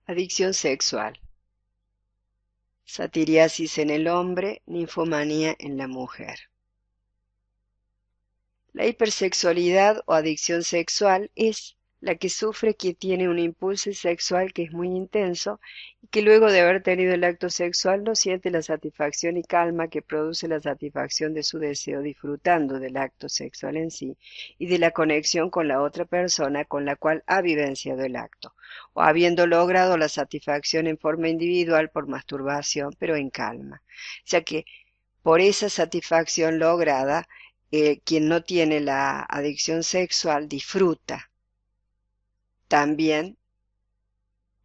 Adicción sexual. Satiriasis en el hombre, ninfomanía en la mujer. La hipersexualidad o adicción sexual es la que sufre quien tiene un impulso sexual que es muy intenso y que luego de haber tenido el acto sexual no siente la satisfacción y calma que produce la satisfacción de su deseo disfrutando del acto sexual en sí y de la conexión con la otra persona con la cual ha vivenciado el acto, o habiendo logrado la satisfacción en forma individual por masturbación, pero en calma, ya que por esa satisfacción lograda, quien no tiene la adicción sexual disfruta también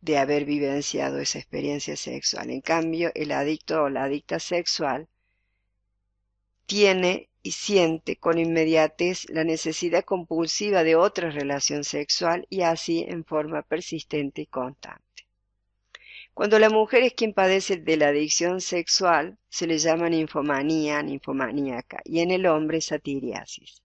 de haber vivenciado esa experiencia sexual. En cambio, el adicto o la adicta sexual tiene y siente con inmediatez la necesidad compulsiva de otra relación sexual y así en forma persistente y constante. Cuando la mujer es quien padece de la adicción sexual, se le llama ninfomanía, ninfomaníaca, y en el hombre satiriasis.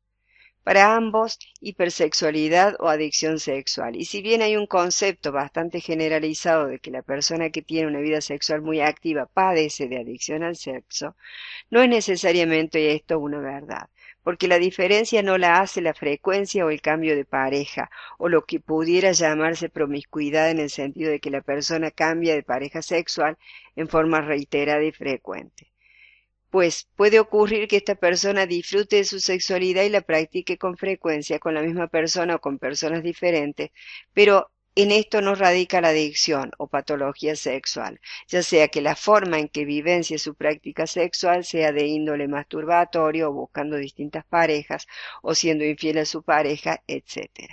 Para ambos, hipersexualidad o adicción sexual. Y si bien hay un concepto bastante generalizado de que la persona que tiene una vida sexual muy activa padece de adicción al sexo, no es necesariamente esto una verdad, porque la diferencia no la hace la frecuencia o el cambio de pareja, o lo que pudiera llamarse promiscuidad en el sentido de que la persona cambia de pareja sexual en forma reiterada y frecuente. Pues puede ocurrir que esta persona disfrute de su sexualidad y la practique con frecuencia con la misma persona o con personas diferentes, pero en esto no radica la adicción o patología sexual, ya sea que la forma en que vivencie su práctica sexual sea de índole masturbatorio o buscando distintas parejas o siendo infiel a su pareja, etc.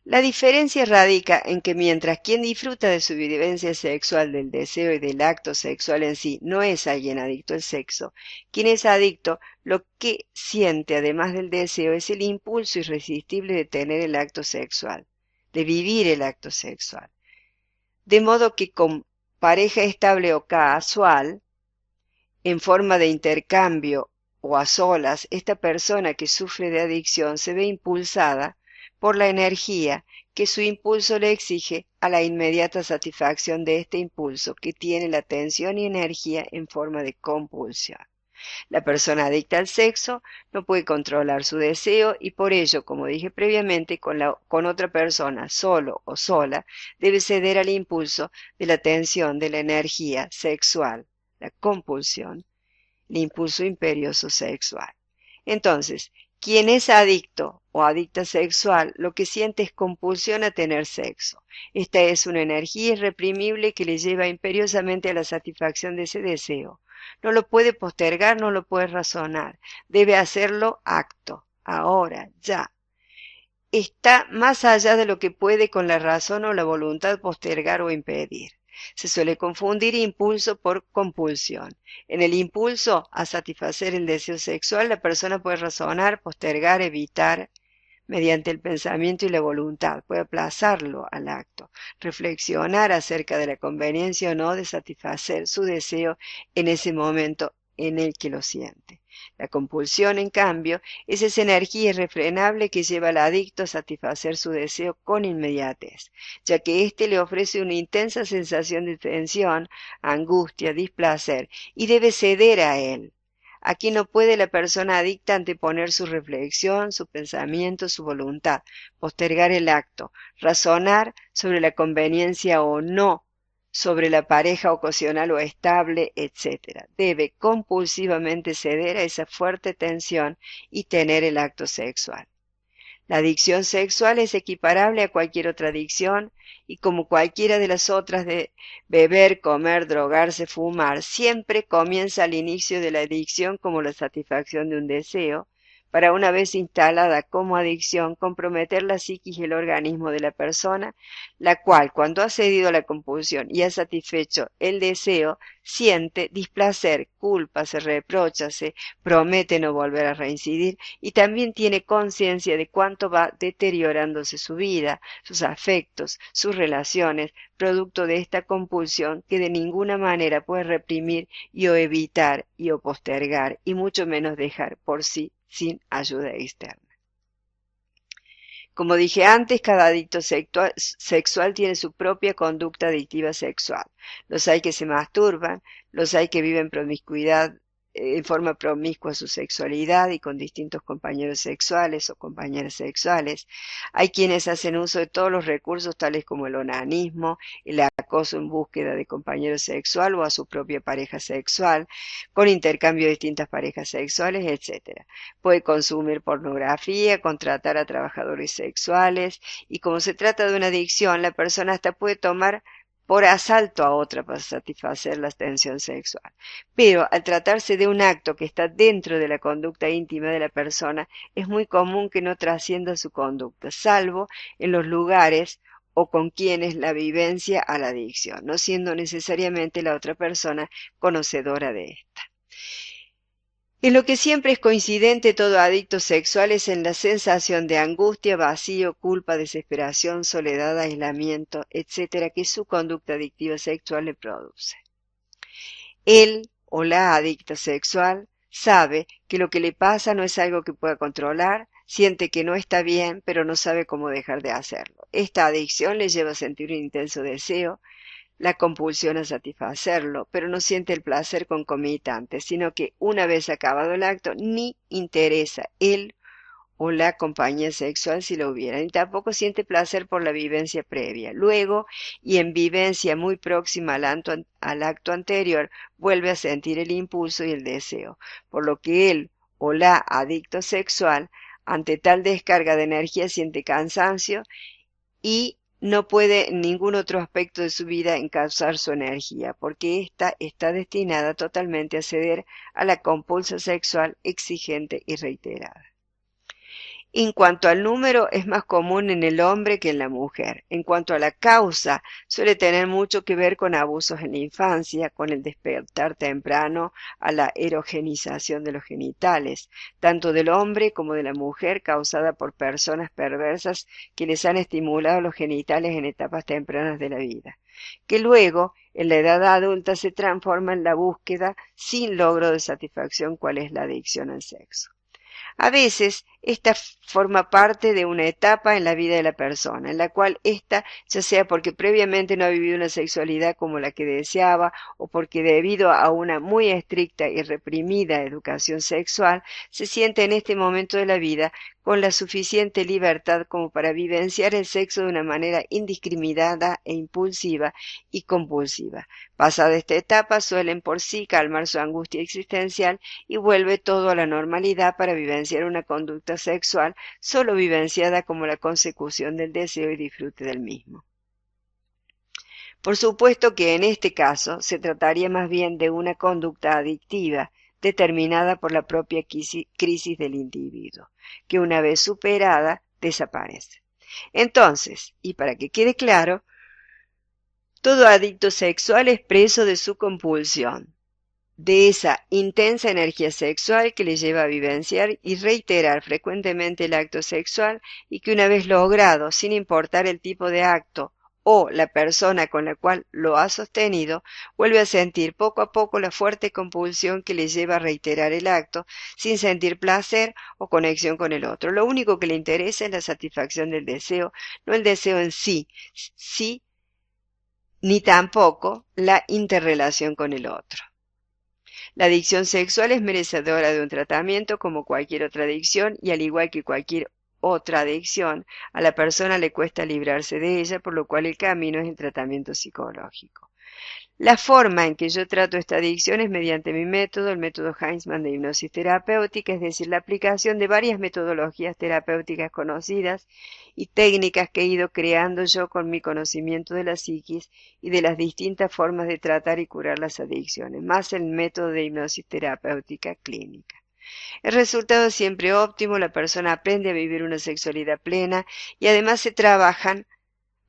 La diferencia radica en que mientras quien disfruta de su vivencia sexual, del deseo y del acto sexual en sí no es alguien adicto al sexo, quien es adicto lo que siente además del deseo es el impulso irresistible de tener el acto sexual, de vivir el acto sexual. De modo que con pareja estable o casual, en forma de intercambio o a solas, esta persona que sufre de adicción se ve impulsada por la energía que su impulso le exige a la inmediata satisfacción de este impulso que tiene la tensión y energía en forma de compulsión. La persona adicta al sexo no puede controlar su deseo y por ello, como dije previamente, con otra persona, solo o sola, debe ceder al impulso de la tensión de la energía sexual, la compulsión, el impulso imperioso sexual. Entonces, quien es adicto o adicta sexual, lo que siente es compulsión a tener sexo. Esta es una energía irreprimible que le lleva imperiosamente a la satisfacción de ese deseo. No lo puede postergar, no lo puede razonar. Debe hacerlo acto, ahora, ya. Está más allá de lo que puede con la razón o la voluntad postergar o impedir. Se suele confundir impulso por compulsión. En el impulso a satisfacer el deseo sexual, la persona puede razonar, postergar, evitar, mediante el pensamiento y la voluntad, puede aplazarlo al acto, reflexionar acerca de la conveniencia o no de satisfacer su deseo en ese momento en el que lo siente. La compulsión, en cambio, es esa energía irrefrenable que lleva al adicto a satisfacer su deseo con inmediatez, ya que éste le ofrece una intensa sensación de tensión, angustia, displacer, y debe ceder a él. Aquí no puede la persona adicta anteponer su reflexión, su pensamiento, su voluntad, postergar el acto, razonar sobre la conveniencia o no, sobre la pareja ocasional o estable, etc. Debe compulsivamente ceder a esa fuerte tensión y tener el acto sexual. La adicción sexual es equiparable a cualquier otra adicción y como cualquiera de las otras de beber, comer, drogarse, fumar, siempre comienza al inicio de la adicción como la satisfacción de un deseo, para una vez instalada como adicción comprometer la psiquis y el organismo de la persona, la cual cuando ha cedido a la compulsión y ha satisfecho el deseo, siente displacer, culpa, se reprocha, se promete no volver a reincidir y también tiene conciencia de cuánto va deteriorándose su vida, sus afectos, sus relaciones, producto de esta compulsión que de ninguna manera puede reprimir y o evitar y o postergar y mucho menos dejar por sí sin ayuda externa. Como dije antes, cada adicto sexual tiene su propia conducta adictiva sexual. Los hay que se masturban, los hay que viven promiscuidad, en forma promiscua su sexualidad y con distintos compañeros sexuales o compañeras sexuales. Hay quienes hacen uso de todos los recursos tales como el onanismo, el acoso en búsqueda de compañero sexual o a su propia pareja sexual, con intercambio de distintas parejas sexuales, etc. Puede consumir pornografía, contratar a trabajadores sexuales y como se trata de una adicción, la persona hasta puede tomar por asalto a otra para satisfacer la tensión sexual. Pero al tratarse de un acto que está dentro de la conducta íntima de la persona, es muy común que no trascienda su conducta, salvo en los lugares o con quienes la vivencia a la adicción, no siendo necesariamente la otra persona conocedora de esta. En lo que siempre es coincidente todo adicto sexual es en la sensación de angustia, vacío, culpa, desesperación, soledad, aislamiento, etcétera, que su conducta adictiva sexual le produce. Él o la adicta sexual sabe que lo que le pasa no es algo que pueda controlar, siente que no está bien, pero no sabe cómo dejar de hacerlo. Esta adicción le lleva a sentir un intenso deseo, la compulsión a satisfacerlo, pero no siente el placer concomitante, sino que una vez acabado el acto, ni interesa él o la compañía sexual si lo hubiera, ni tampoco siente placer por la vivencia previa. Luego, y en vivencia muy próxima al acto anterior, vuelve a sentir el impulso y el deseo, por lo que él o la adicto sexual, ante tal descarga de energía, siente cansancio y no puede en ningún otro aspecto de su vida encauzar su energía, porque ésta está destinada totalmente a ceder a la compulsa sexual exigente y reiterada. En cuanto al número, es más común en el hombre que en la mujer. En cuanto a la causa, suele tener mucho que ver con abusos en la infancia, con el despertar temprano a la erogenización de los genitales, tanto del hombre como de la mujer, causada por personas perversas que les han estimulado los genitales en etapas tempranas de la vida, que luego, en la edad adulta, se transforma en la búsqueda sin logro de satisfacción, cual es la adicción al sexo. A veces, esta forma parte de una etapa en la vida de la persona, en la cual ésta, ya sea porque previamente no ha vivido una sexualidad como la que deseaba, o porque debido a una muy estricta y reprimida educación sexual, se siente en este momento de la vida con la suficiente libertad como para vivenciar el sexo de una manera indiscriminada e impulsiva y compulsiva. Pasada esta etapa, suelen por sí calmar su angustia existencial y vuelve todo a la normalidad para vivenciar una conducta sexual solo vivenciada como la consecución del deseo y disfrute del mismo. Por supuesto que en este caso se trataría más bien de una conducta adictiva determinada por la propia crisis del individuo, que una vez superada desaparece. Entonces, y para que quede claro, todo adicto sexual es preso de su compulsión, de esa intensa energía sexual que le lleva a vivenciar y reiterar frecuentemente el acto sexual y que una vez logrado, sin importar el tipo de acto o la persona con la cual lo ha sostenido, vuelve a sentir poco a poco la fuerte compulsión que le lleva a reiterar el acto sin sentir placer o conexión con el otro. Lo único que le interesa es la satisfacción del deseo, no el deseo en sí, ni tampoco la interrelación con el otro. La adicción sexual es merecedora de un tratamiento como cualquier otra adicción y al igual que cualquier otra adicción, a la persona le cuesta librarse de ella, por lo cual el camino es el tratamiento psicológico. La forma en que yo trato esta adicción es mediante mi método, el método Heinzmann de hipnosis terapéutica, es decir, la aplicación de varias metodologías terapéuticas conocidas y técnicas que he ido creando yo con mi conocimiento de la psiquis y de las distintas formas de tratar y curar las adicciones, más el método de hipnosis terapéutica clínica. El resultado es siempre óptimo, la persona aprende a vivir una sexualidad plena y además se trabajan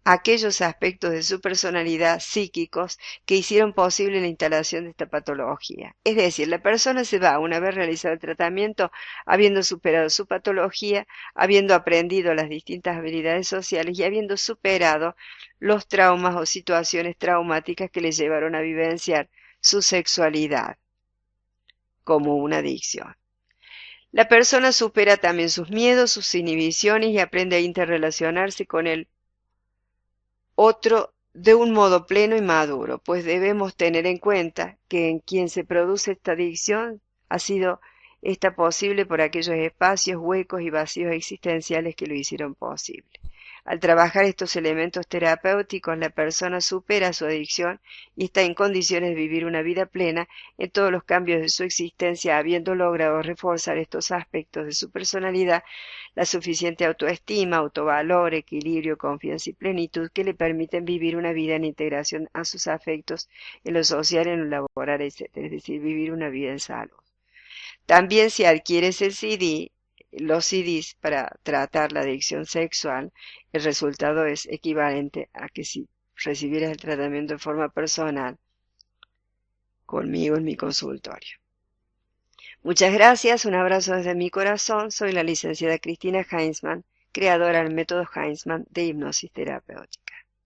aquellos aspectos de su personalidad psíquicos que hicieron posible la instalación de esta patología. Es decir, la persona se va, una vez realizado el tratamiento, habiendo superado su patología, habiendo aprendido las distintas habilidades sociales y habiendo superado los traumas o situaciones traumáticas que le llevaron a vivenciar su sexualidad como una adicción. La persona supera también sus miedos, sus inhibiciones y aprende a interrelacionarse con el otro de un modo pleno y maduro, pues debemos tener en cuenta que en quien se produce esta adicción ha sido esta posible por aquellos espacios, huecos y vacíos existenciales que lo hicieron posible. Al trabajar estos elementos terapéuticos, la persona supera su adicción y está en condiciones de vivir una vida plena en todos los cambios de su existencia, habiendo logrado reforzar estos aspectos de su personalidad, la suficiente autoestima, autovalor, equilibrio, confianza y plenitud que le permiten vivir una vida en integración a sus afectos, en lo social, en lo laboral, etc. Es decir, vivir una vida en salud. También si adquieres los CDs para tratar la adicción sexual, el resultado es equivalente a que si recibieras el tratamiento de forma personal conmigo en mi consultorio. Muchas gracias, un abrazo desde mi corazón. Soy la licenciada Cristina Heinzmann, creadora del método Heinzmann de hipnosis terapéutica.